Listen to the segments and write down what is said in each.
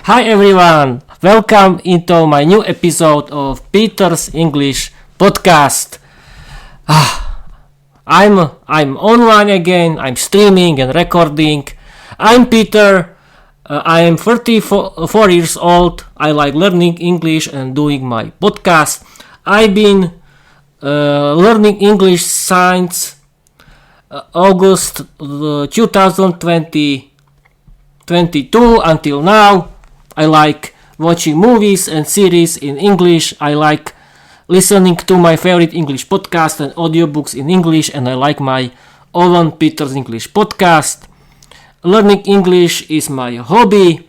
Hi everyone, welcome into my new episode of Peter's English podcast. I'm online again, I'm streaming and recording. I'm Peter, I am 34 years old, I like learning English and doing my podcast. I've been learning English since August 2022 until now. I like watching movies and series in English. I like listening to my favorite English podcast and audiobooks in English, and I like my own Peter's English podcast. Learning English is my hobby.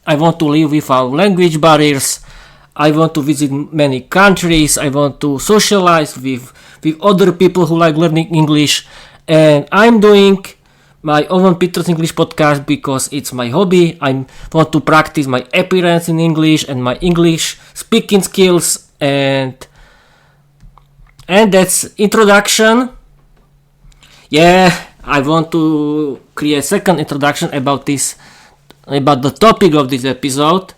I want to live without language barriers. I want to visit many countries. I want to socialize with other people who like learning English, and I'm doing my own Peter's English podcast because it's my hobby. I want to practice my appearance in English and my English speaking skills, and that's introduction. I want to create second introduction about the topic of this episode.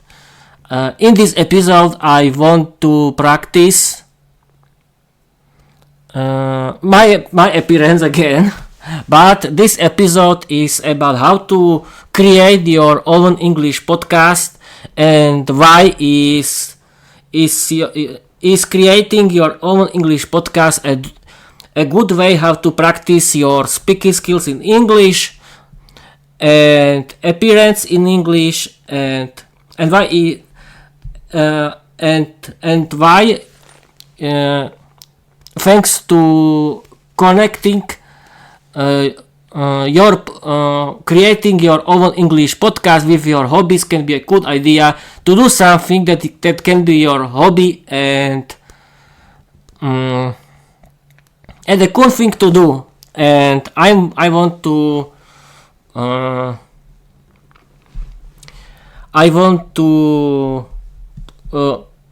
In this episode, I want to practice my appearance again. But this episode is about how to create your own English podcast, and why is creating your own English podcast a good way how to practice your speaking skills in English and appearance in English, and why thanks to connecting creating your own English podcast with your hobbies can be a good idea to do something that can be your hobby and a cool thing to do. And I want to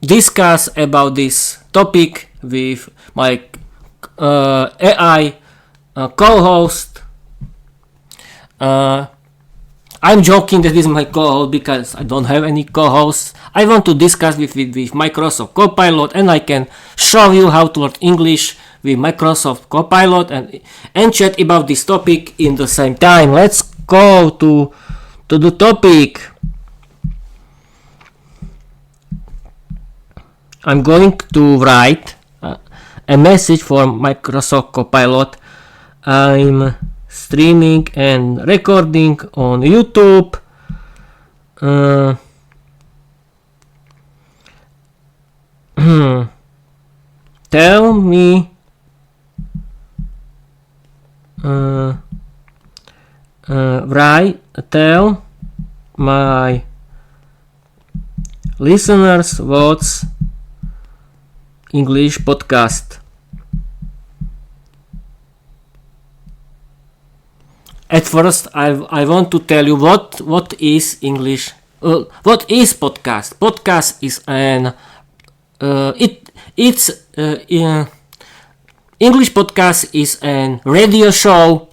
discuss about this topic with my AI co-host. I'm joking that this is my co-host because I don't have any co-hosts. I want to discuss with Microsoft Copilot, and I can show you how to learn English with Microsoft Copilot and chat about this topic in the same time. Let's go to the topic. I'm going to write a message for Microsoft Copilot. I'm streaming and recording on YouTube. Tell me tell my listeners what's English podcast. At first, I want to tell you what is English. What is podcast? Podcast is English podcast is an radio show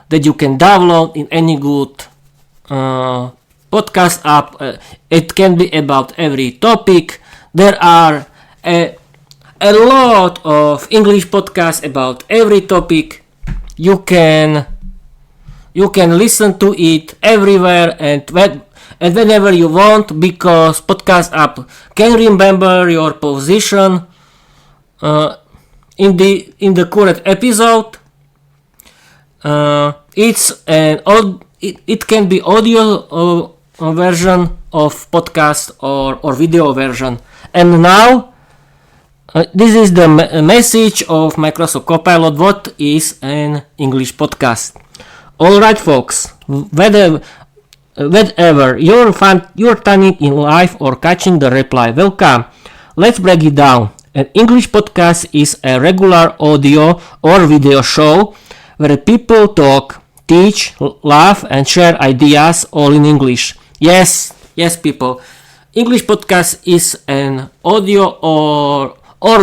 that you can download in any good podcast app. It can be about every topic. There are a lot of English podcasts about every topic. You can listen to it everywhere and whenever you want, because podcast app can remember your position in the current episode. It can be audio version of podcast or video version. And now this is the message of Microsoft Copilot. What is an English podcast? Alright folks, whatever you're turning in live or catching the reply, welcome. Let's break it down. An English podcast is a regular audio or video show where people talk, teach, laugh and share ideas all in English. Yes people. English podcast is an audio or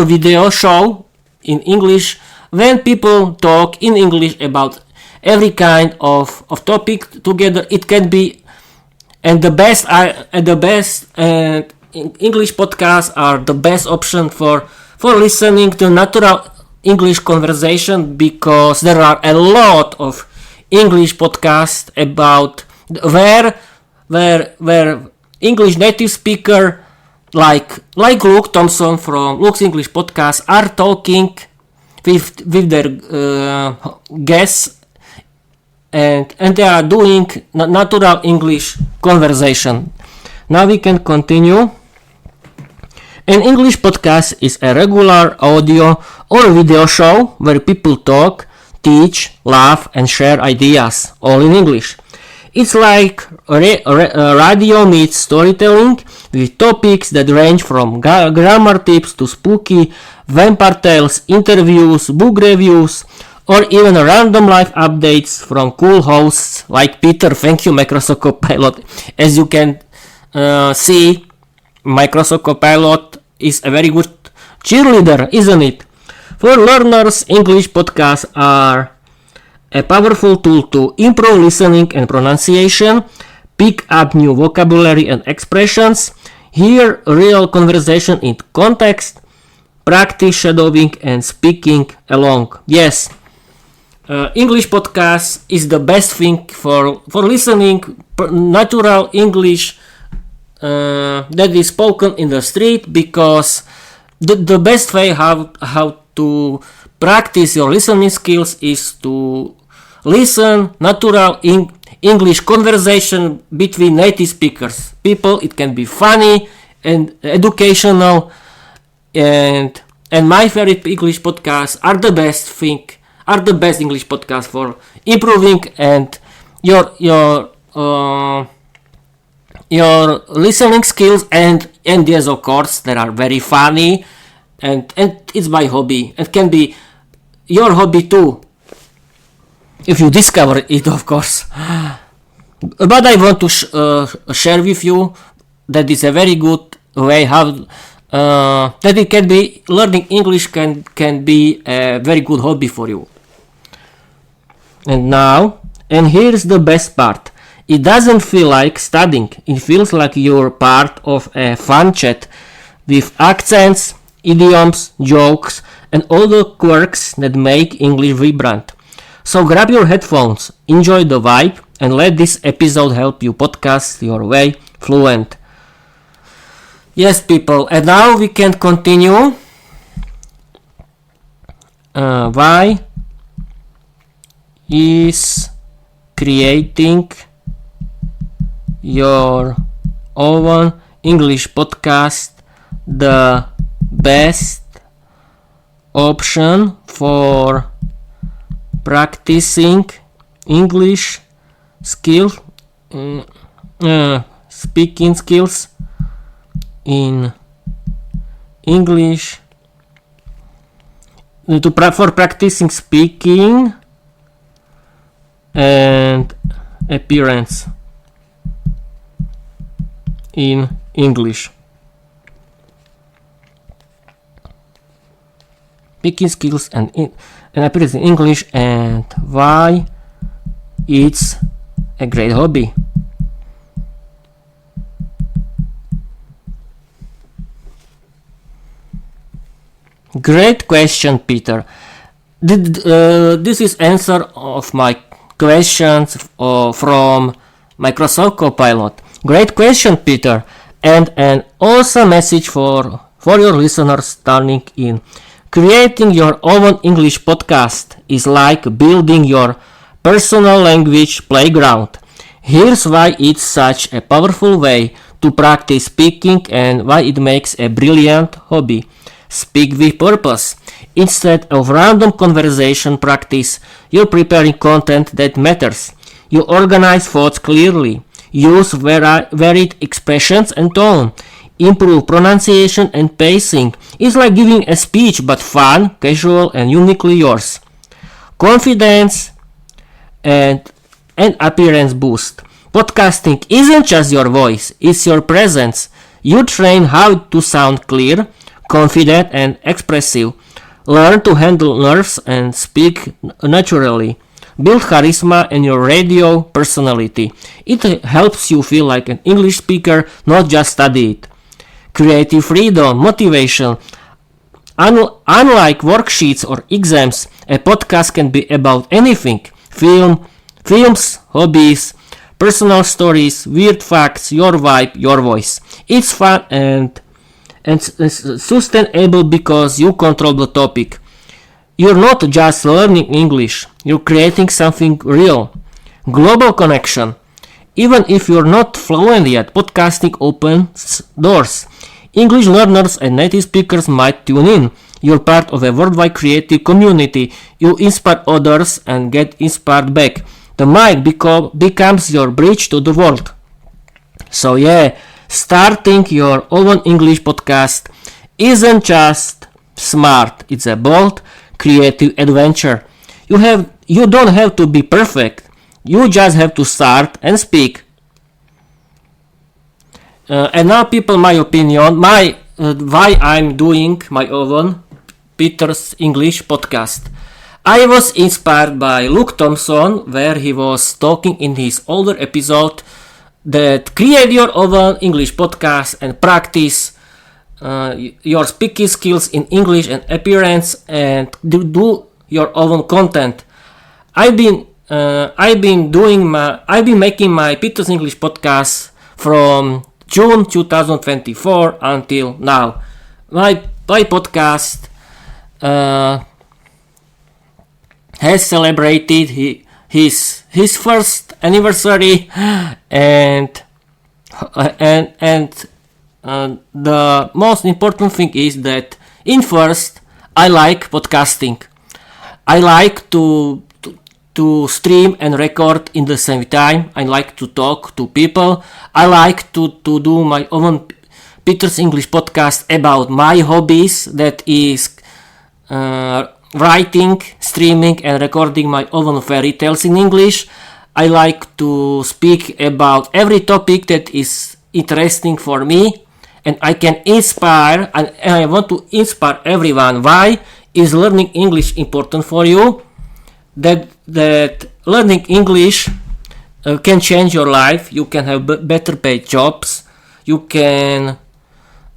video show in English when people talk in English about every kind of topic together. It can be And English podcasts are the best option for listening to natural English conversation, because there are a lot of English podcasts about where English native speaker like Luke Thompson from Luke's English podcast are talking with their guests, and they are doing natural English conversation. Now we can continue. An English podcast is a regular audio or video show where people talk, teach, laugh, and share ideas, all in English. It's like radio meets storytelling, with topics that range from grammar tips to spooky vampire tales, interviews, book reviews, or even random life updates from cool hosts like Peter. Thank you, Microsoft Copilot. As you can see, Microsoft Copilot is a very good cheerleader, isn't it? For learners, English podcasts are a powerful tool to improve listening and pronunciation, pick up new vocabulary and expressions, hear real conversation in context, practice shadowing and speaking along. Yes, English podcast is the best thing for listening natural English that is spoken in the street, because the best way how to practice your listening skills is to listen natural English conversation between native speakers. People, it can be funny and educational, and my favorite English podcasts are the best English podcasts for improving and your listening skills, and yes, of course, they are very funny, and it's my hobby. It can be your hobby too, if you discover it, of course. But I want to share with you that is a very good way how that it can be learning English can be a very good hobby for you. And here's the best part. It doesn't feel like studying. It feels like you're part of a fun chat with accents, idioms, jokes, and all the quirks that make English vibrant. So grab your headphones, enjoy the vibe, and let this episode help you podcast your way fluent. Yes, people, and now we can continue. Why is creating your own English podcast the best option for practicing English skills, speaking skills in English, for practicing speaking and appearance in English. Speaking skills and appearance in English, and why it's a great hobby. Great question, Peter. This is answer of my questions from Microsoft Copilot. Great question, Peter, and an awesome message for your listeners turning in. Creating your own English podcast is like building your personal language playground. Here's why it's such a powerful way to practice speaking and why it makes a brilliant hobby. Speak with purpose. Instead of random conversation practice, you're preparing content that matters. You organize thoughts clearly. Use varied expressions and tone. Improve pronunciation and pacing. It's like giving a speech, but fun, casual, and uniquely yours. Confidence and appearance boost. Podcasting isn't just your voice, it's your presence. You train how to sound clear, confident, and expressive. Learn to handle nerves and speak naturally. build charisma and your radio personality. It helps you feel like an English speaker, not just study it. Creative freedom, motivation. Unlike worksheets or exams, a podcast can be about anything. Films, hobbies, personal stories, weird facts, your vibe, your voice. It's fun and sustainable because you control the topic. You're not just learning English, you're creating something real. Global connection. Even if you're not fluent yet, podcasting opens doors. English learners and native speakers might tune in. You're part of a worldwide creative community. You inspire others and get inspired back. The mic becomes your bridge to the world. So yeah, starting your own English podcast isn't just smart, it's a bold, creative adventure. You don't have to be perfect. You just have to start and speak. And now, people, my opinion, why I'm doing my own Peter's English podcast. I was inspired by Luke Thompson, where he was talking in his older episode that create your own English podcast and practice your speaking skills in English and appearance and do your own content. I've been making my Peter's English podcast from June 2024 until now. My podcast has celebrated his first anniversary, and the most important thing is that first I like podcasting. I like to stream and record in the same time. I like to talk to people. I like to do my own Peter's English podcast about my hobbies, that is writing, streaming and recording my own fairy tales in English. I like to speak about every topic that is interesting for me, and I can inspire, and I want to inspire everyone. Why is learning English important for you? That learning English can change your life. You can have better paid jobs. You can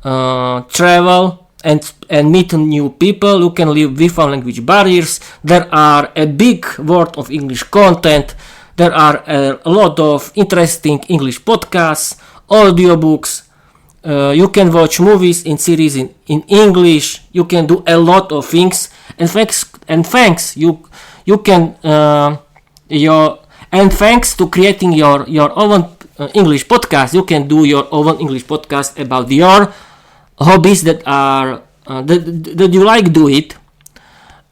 travel and meet new people. You can live without language barriers. There are a big world of English content. There are a lot of interesting English podcasts, audiobooks. You can watch movies and series in English. You can do a lot of things. And thanks to creating your own English podcast, you can do your own English podcast about your hobbies that you like do it,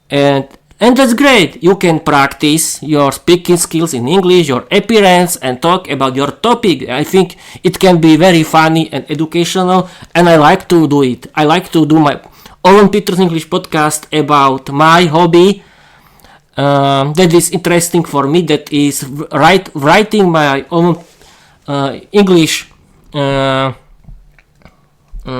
and that's great. You can practice your speaking skills in English, your appearance, and talk about your topic. I think it can be very funny and educational, and I like to do it. I like to do my own Peter's English podcast about my hobby that is interesting for me, that is writing my own English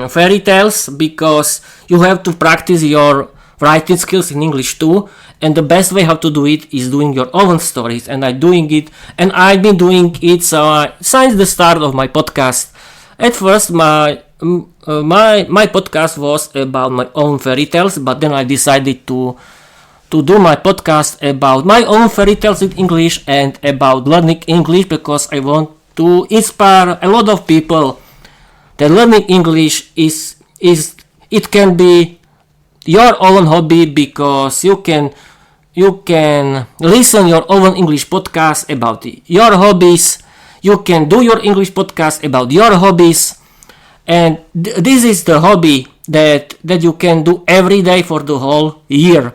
fairy tales, because you have to practice your writing skills in English too, and the best way how to do it is doing your own stories, and I've been doing it since the start of my podcast. At first my podcast was about my own fairy tales, but then I decided to do my podcast about my own fairy tales in English and about learning English, because I want to inspire a lot of people that learning English it can be your own hobby, because you can listen your own English podcast about your hobbies. You can do your English podcast about your hobbies, and this is the hobby that you can do every day for the whole year,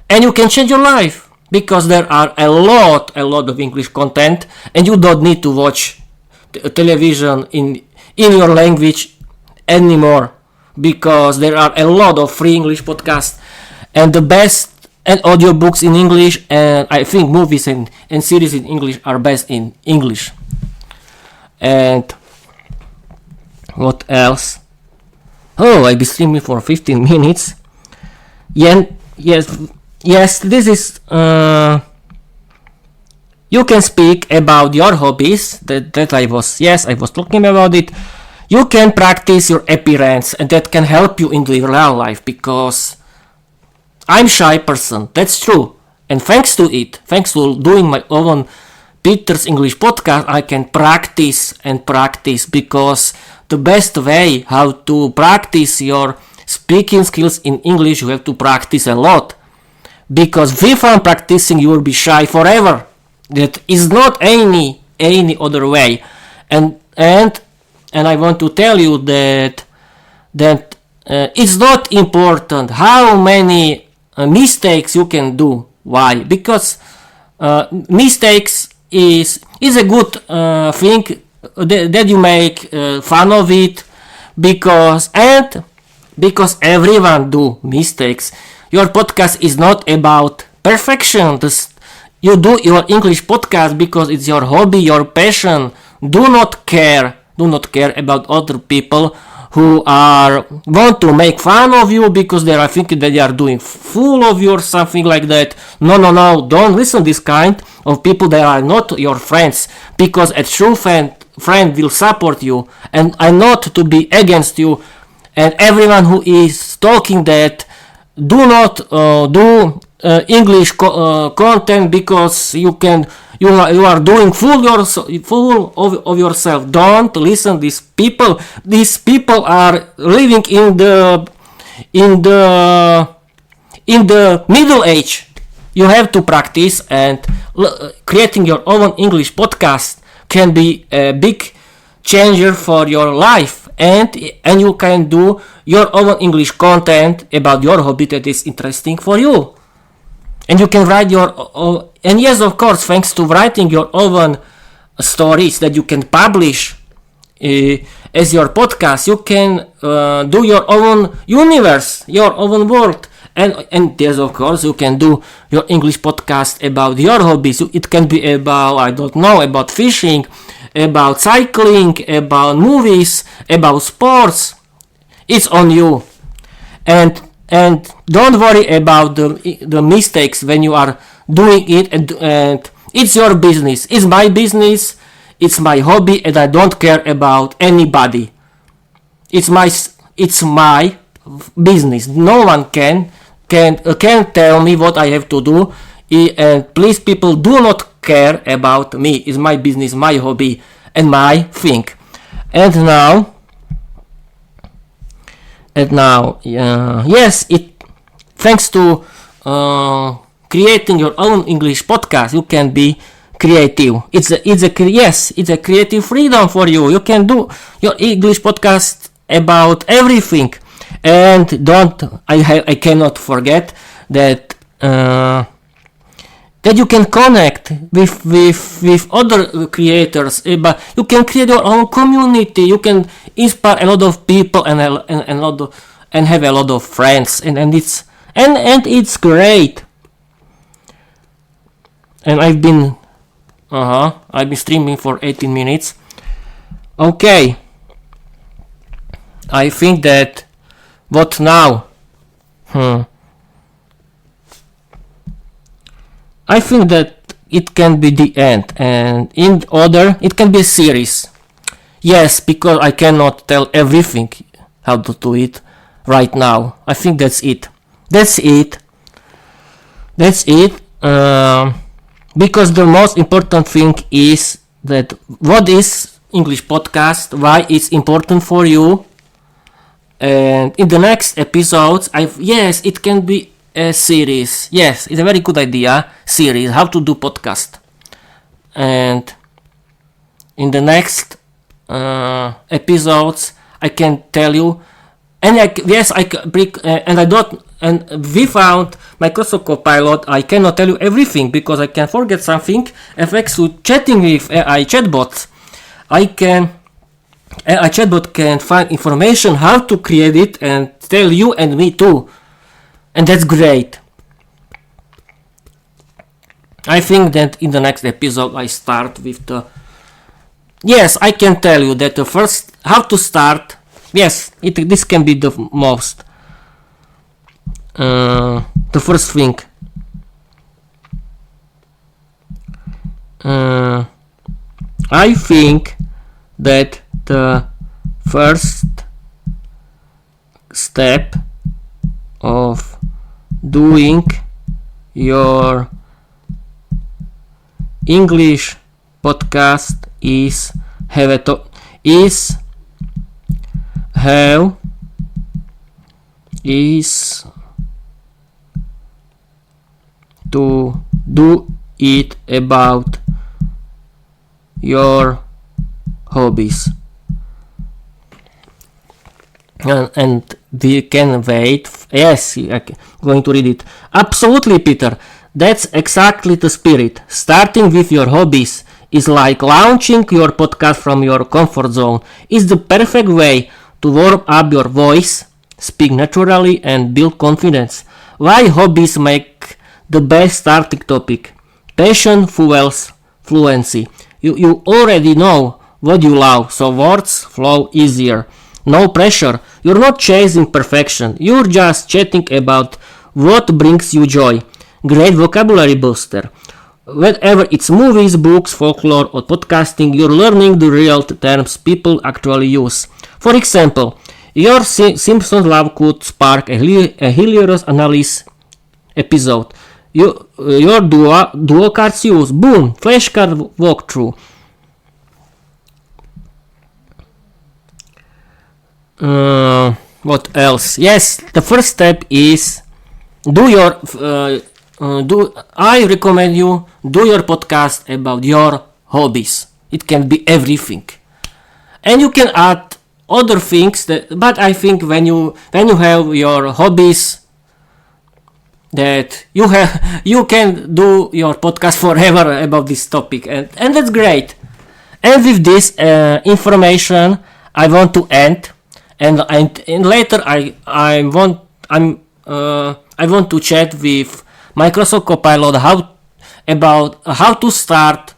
and you can change your life, because there are a lot of English content, and you don't need to watch television in your language anymore, because there are a lot of free English podcasts and the best and audiobooks in English, and I think movies and series in English are best in English. And what else? Oh, I'll be streaming for 15 minutes. Yes, this is You can speak about your hobbies. I was talking about it. You can practice your appearance, and that can help you in the real life, because I'm shy person. That's true. And thanks to it, thanks to doing my own Peter's English podcast, I can practice and practice, because the best way how to practice your speaking skills in English, you have to practice a lot. Because without practicing, you will be shy forever. That is not any other way. And I want to tell you that it's not important how many mistakes you can do. Why? Because mistakes is a good thing that you make fun of it, because everyone do mistakes. Your podcast is not about perfection. You do your English podcast because it's your hobby, your passion. Do not care about other people who want to make fun of you because they are thinking that they are doing fool of you or something like that. No, don't listen to this kind of people. They are not your friends, because a true friend will support you and not to be against you. And everyone who is talking that do not do English content because you are doing fool of yourself. Don't listen these people. These people are living in the middle age. You have to practice, and creating your own English podcast can be a big changer for your life, and you can do your own English content about your hobby that is interesting for you. And you can write your own, and yes, of course, thanks to writing your own stories that you can publish as your podcast, you can do your own universe, your own world. And yes, of course, you can do your English podcast about your hobbies. It can be about, about fishing, about cycling, about movies, about sports. It's on you. And don't worry about the mistakes when you are doing it, and it's your business. It's my business, it's my hobby, and I don't care about anybody. It's my business. No one can tell me what I have to do, and please, people, do not care about me. It's my business, my hobby, and my thing. And now, yes, thanks to creating your own English podcast, you can be creative. It's a creative freedom for you. You can do your English podcast about everything. And I cannot forget that you can connect with other creators. But you can create your own community. You can inspire a lot of people and have a lot of friends. And it's great. And I've been streaming for 18 minutes. Okay. I think that. What now? I think that it can be the end, and it can be a series. Yes, because I cannot tell everything how to do it right now. I think that's it. Because the most important thing is that what is English podcast, why it's important for you. And in the next episodes, it can be a series. Yes, it's a very good idea. Series, how to do podcast. And in the next episodes, I can tell you. And without Microsoft Copilot, I cannot tell you everything because I can forget something. Thanks to chatting with AI chatbots, a chatbot can find information how to create it and tell you and me too. And that's great. I think that in the next episode I start with Yes, I can tell you that the first... How to start... Yes, this can be the most... the first thing. I think that the first step of doing your English podcast is have to do it about your hobbies. And we can wait. Yes, I'm going to read it. Absolutely, Peter. That's exactly the spirit. Starting with your hobbies is like launching your podcast from your comfort zone. It's the perfect way to warm up your voice, speak naturally, and build confidence. Why hobbies make the best starting topic? Passion fuels fluency. You already know what you love, so words flow easier. No pressure. You're not chasing perfection. You're just chatting about what brings you joy. Great vocabulary booster. Whether it's movies, books, folklore, or podcasting, you're learning the real terms people actually use. For example, your Simpsons love could spark a hilarious analysis episode. Your duo cards use. Boom! Flashcard walkthrough. What else? Yes, the first step is I recommend you do your podcast about your hobbies. It can be everything, and you can add other things. But I think when you have your hobbies, that you can do your podcast forever about this topic, and that's great. And with this information, I want to end. And later I want to chat with Microsoft Copilot about how to start,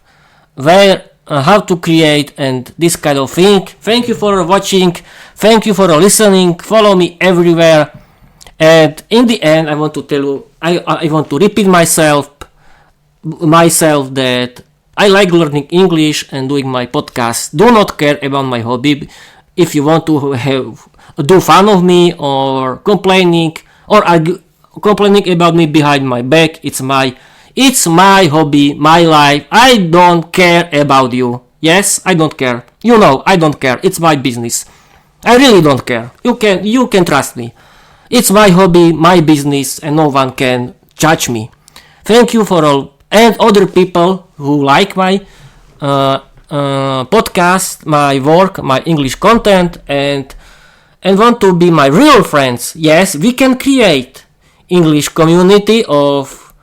how to create, and this kind of thing. Thank you for watching. Thank you for listening. Follow me everywhere. And in the end, I want to tell you, I want to repeat myself that I like learning English and doing my podcast. Do not care about my hobby. If you want to do fun of me or complaining about me behind my back, it's my hobby, my life. I don't care about you. Yes, I don't care. You know, I don't care. It's my business. I really don't care. You can trust me. It's my hobby, my business, and no one can judge me. Thank you for all and other people who like my podcast, my work, my English content, and want to be my real friends. Yes, we can create English community of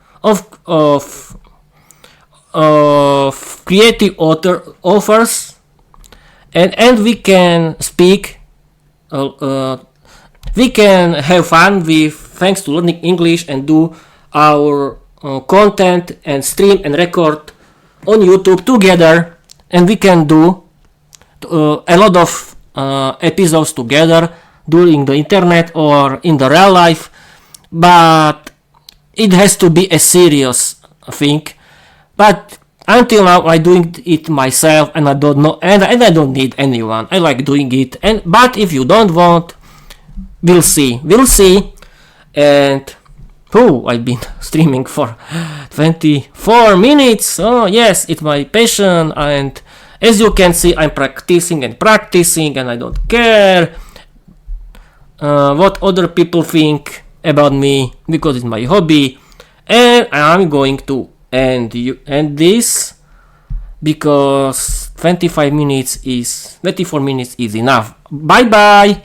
creative authors, and we can speak. We can have fun with thanks to learning English and do our content and stream and record on YouTube together. And we can do a lot of episodes together during the internet or in the real life, but it has to be a serious thing. But until now, I'm doing it myself, and I don't know, and I don't need anyone. I like doing it, but if you don't want, we'll see. And I've been streaming for 24 minutes. Oh yes, it's my passion, and as you can see, I'm practicing, and I don't care what other people think about me, because it's my hobby. And I'm going to end this because 24 minutes is enough. Bye bye.